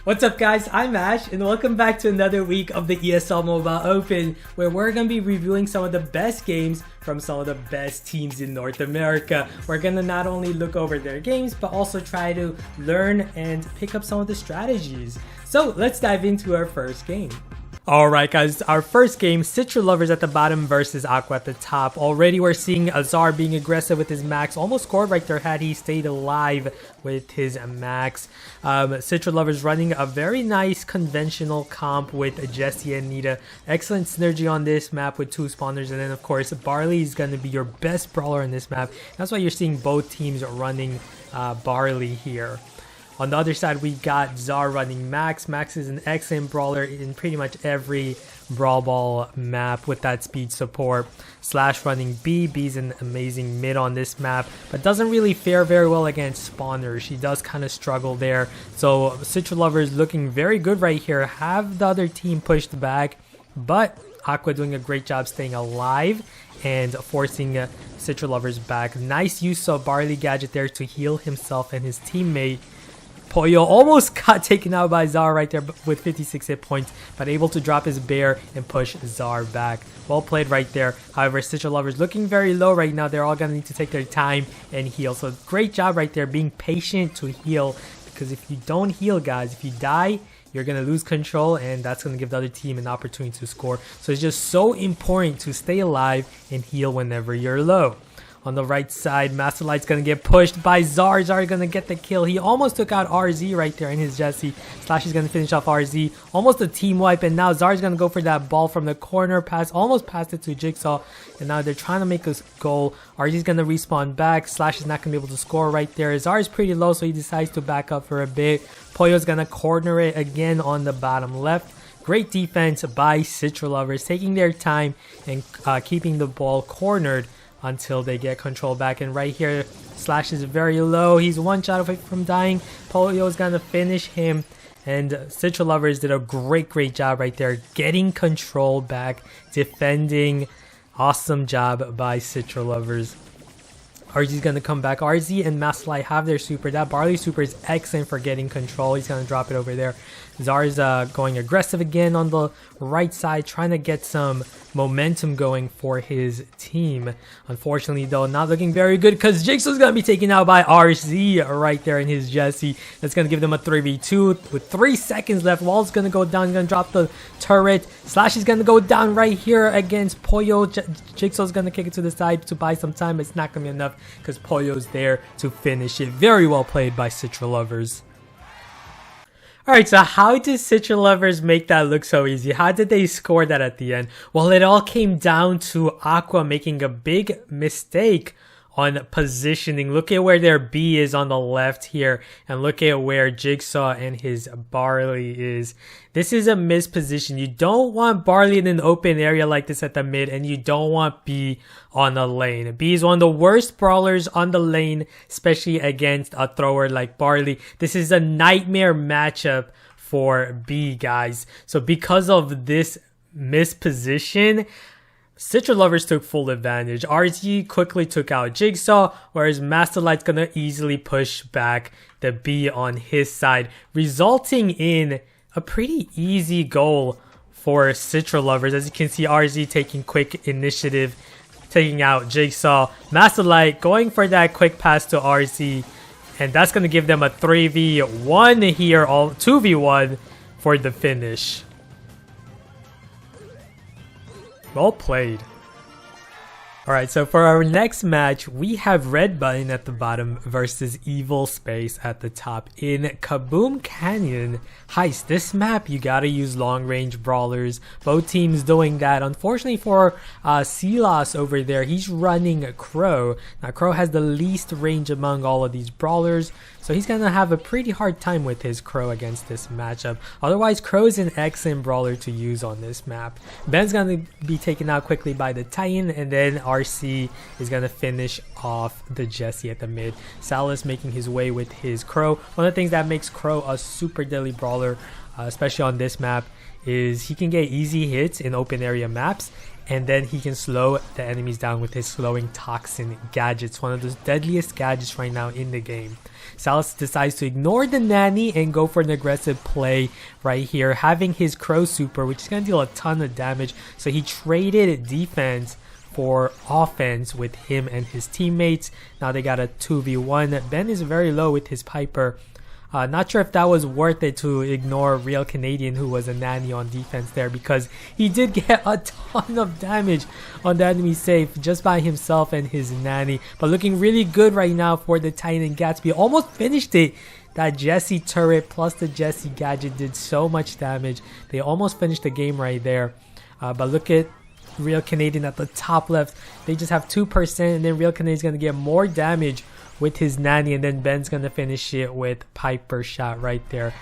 What's up guys, I'm Ash and welcome back to another week of the ESL Mobile Open, where we're going to be reviewing some of the best games from some of the best teams in North America. We're going to not only look over their games but also try to learn and pick up some of the strategies. So let's dive into our first game. Alright guys, our first game, Citra Lovers at the bottom versus Aqua at the top. Already we're seeing Azar being aggressive with his max. Almost scored right there had he stayed alive with his max. Citra Lovers running a very nice conventional comp with Jessie and Nita. Excellent synergy on this map with two spawners. And then of course, Barley is going to be your best brawler in this map. That's why you're seeing both teams running Barley here. On the other side, we got Zar running Max. Max is an excellent brawler in pretty much every Brawl Ball map with that speed support. Slash running B. B's an amazing mid on this map, but doesn't really fare very well against spawners. She does kind of struggle there. So Citra Lovers looking very good right here. Have the other team pushed back, but Aqua doing a great job staying alive and forcing Citra Lovers back. Nice use of Barley Gadget there to heal himself and his teammate. Pollo almost got taken out by Zar right there with 56 hit points, but able to drop his bear and push Zar back. Well played right there. However, Citra Lovers looking very low right now. They're all going to need to take their time and heal. So great job right there, being patient to heal. Because if you don't heal, guys, if you die, you're going to lose control, and that's going to give the other team an opportunity to score. So it's just so important to stay alive and heal whenever you're low. On the right side, Master Light's going to get pushed by Zar. Zar going to get the kill. He almost took out RZ right there in his Jessie. Slash is going to finish off RZ. Almost a team wipe, and now Zar's going to go for that ball from the corner pass. Almost passed it to Jigsaw, and now they're trying to make a goal. RZ's going to respawn back. Slash is not going to be able to score right there. Zar is pretty low, so he decides to back up for a bit. Pollo's going to corner it again on the bottom left. Great defense by Citra Lovers, taking their time and keeping the ball cornered until they get control back. And right here, Slash is very low. He's one shot away from dying. Polio is going to finish him. And Citra Lovers did a great job right there, getting control back, defending. Awesome job by Citra Lovers. RZ is going to come back. RZ and Master Light have their super. That Barley super is excellent for getting control. He's going to drop it over there. Zar is going aggressive again on the right side, trying to get some momentum going for his team. Unfortunately, though, not looking very good because Jigsaw's going to be taken out by RZ right there in his Jessie. That's going to give them a 3v2 with 3 seconds left. Wall's going to go down. He's going to drop the turret. Slash is going to go down right here against Pollo. Jigsaw's going to kick it to the side to buy some time. It's not going to be enough because Pollo's there to finish it. Very well played by Citra Lovers. Alright, so how did Citra Lovers make that look so easy? How did they score that at the end? Well, it all came down to Aqua making a big mistake on positioning. Look at where their B is on the left here, and look at where Jigsaw and his Barley is. This is a misposition. You don't want Barley in an open area like this at the mid, and you don't want B on the lane. B is one of the worst brawlers on the lane, especially against a thrower like Barley. This is a nightmare matchup for B, guys. So because of this misposition, Citra Lovers took full advantage. RZ quickly took out Jigsaw, whereas Master Light's gonna easily push back the B on his side, resulting in a pretty easy goal for Citra Lovers. As you can see, RZ taking quick initiative, taking out Jigsaw. Master Light going for that quick pass to RZ, and that's gonna give them a 3v1 here, all 2v1 for the finish. Well played. Alright, so for our next match, we have Red Button at the bottom versus Evil Space at the top. In Kaboom Canyon Heist, this map, you gotta use long-range brawlers. Both teams doing that. Unfortunately for Silas over there, he's running Crow. Now, Crow has the least range among all of these brawlers, so he's gonna have a pretty hard time with his Crow against this matchup. Otherwise, Crow is an excellent brawler to use on this map. Ben's gonna be taken out quickly by the Titan, and then RC is going to finish off the Jessie at the mid. Salas making his way with his Crow. One of the things that makes Crow a super deadly brawler, especially on this map, is he can get easy hits in open area maps, and then he can slow the enemies down with his slowing toxin gadget. It's one of those deadliest gadgets right now in the game. Salas decides to ignore the nanny and go for an aggressive play right here, having his crow super, which is going to deal a ton of damage. So he traded defense for offense with him and his teammates. Now they got a 2v1. Ben is very low with his Piper. Not sure if that was worth it to ignore Real Canadian, who was a nanny on defense there, because he did get a ton of damage on the enemy safe just by himself and his nanny. But looking really good right now for the Titan Gatsby. Almost finished it. That Jesse turret plus the Jesse gadget did so much damage. They almost finished the game right there. But look at Real Canadian at the top left. They just have 2%, and then Real Canadian is going to get more damage with his nanny, and then Ben's gonna finish it with Piper shot right there.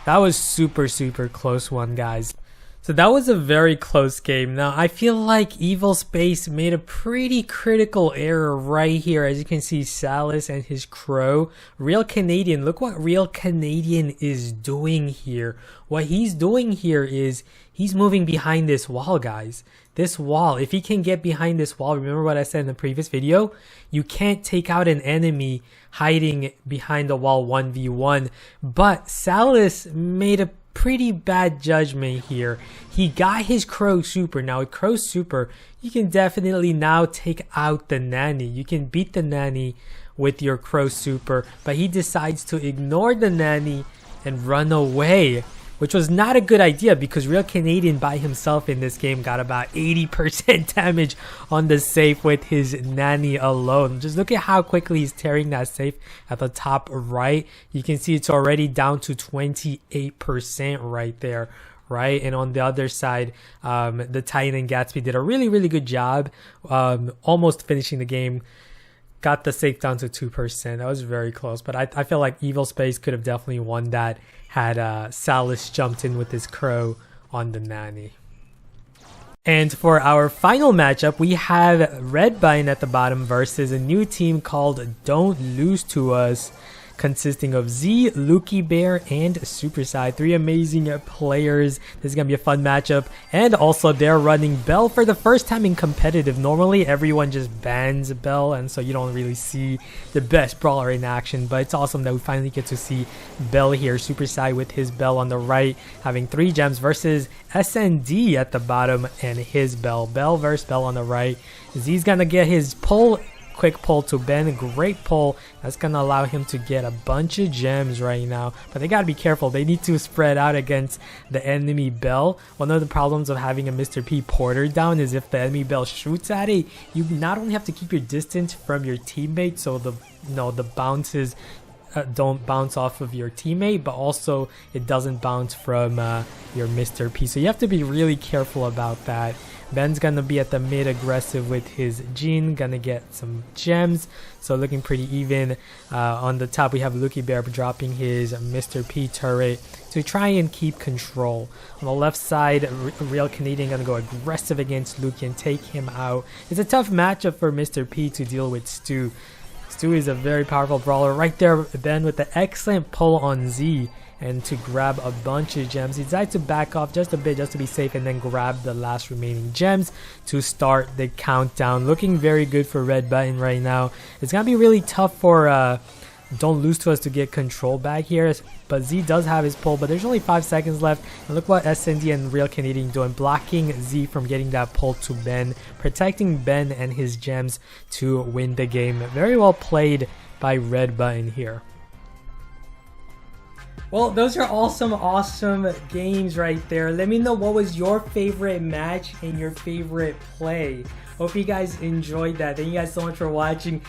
That was super close one, guys. So that was a very close game. Now I feel like Evil Space made a pretty critical error right here. As you can see, Salas and his crow. Real Canadian, look what Real Canadian is doing here. What he's doing here is he's moving behind this wall, guys. This wall, if he can get behind this wall, remember what I said in the previous video? You can't take out an enemy hiding behind the wall 1v1. But Salas made a pretty bad judgment here. He got his crow super. Now with crow super, you can definitely now take out the nanny. You can beat the nanny with your crow super. But he decides to ignore the nanny and run away, which was not a good idea, because Real Canadian by himself in this game got about 80% damage on the safe with his nanny alone. Just look at how quickly he's tearing that safe at the top right. You can see it's already down to 28% right there. Right, and on the other side, the Titan Gatsby did a really good job, almost finishing the game. Got the safe down to 2%. That was very close, but I feel like Evil Space could have definitely won that had Salas jumped in with his crow on the nanny. And for our final matchup, we have Red Button at the bottom versus a new team called Don't Lose to Us, consisting of Z, Lucky Bear, and Supercell. 3 amazing players. This is going to be a fun matchup. And also, they're running Bell for the first time in competitive. Normally, everyone just bans Bell, and so you don't really see the best brawler in action. But it's awesome that we finally get to see Bell here. Supercell with his Bell on the right, having 3 gems versus SND at the bottom and his Bell. Bell versus Bell on the right. Z's going to get his pull. Quick pull to Ben, great pull. That's gonna allow him to get a bunch of gems right now, but they gotta be careful. They need to spread out against the enemy Bell. One of the problems of having a Mr. P Porter down is if the enemy Bell shoots at it, you not only have to keep your distance from your teammate, so the bounces don't bounce off of your teammate, but also it doesn't bounce from your Mr. P, so you have to be really careful about that. Ben's gonna be at the mid aggressive with his Jean, gonna get some gems, so looking pretty even. On the top we have Lucky Bear dropping his Mr. P turret to try and keep control. On the left side, Real Canadian gonna go aggressive against Lucky and take him out. It's a tough matchup for Mr. P to deal with Stu. Stu is a very powerful brawler. Right there, Ben with the excellent pull on Z and to grab a bunch of gems. He decided to back off just a bit just to be safe and then grab the last remaining gems to start the countdown. Looking very good for Red Button right now. It's gonna be really tough for Don't Lose to Us to get control back here, but Z does have his pull, but there's only 5 seconds left. And look what SND and Real Canadian doing, blocking Z from getting that pull to Ben, protecting Ben and his gems to win the game. Very well played by Red Button here. Well, those are awesome games right there. Let me know what was your favorite match and your favorite play. Hope you guys enjoyed that. Thank you guys so much for watching.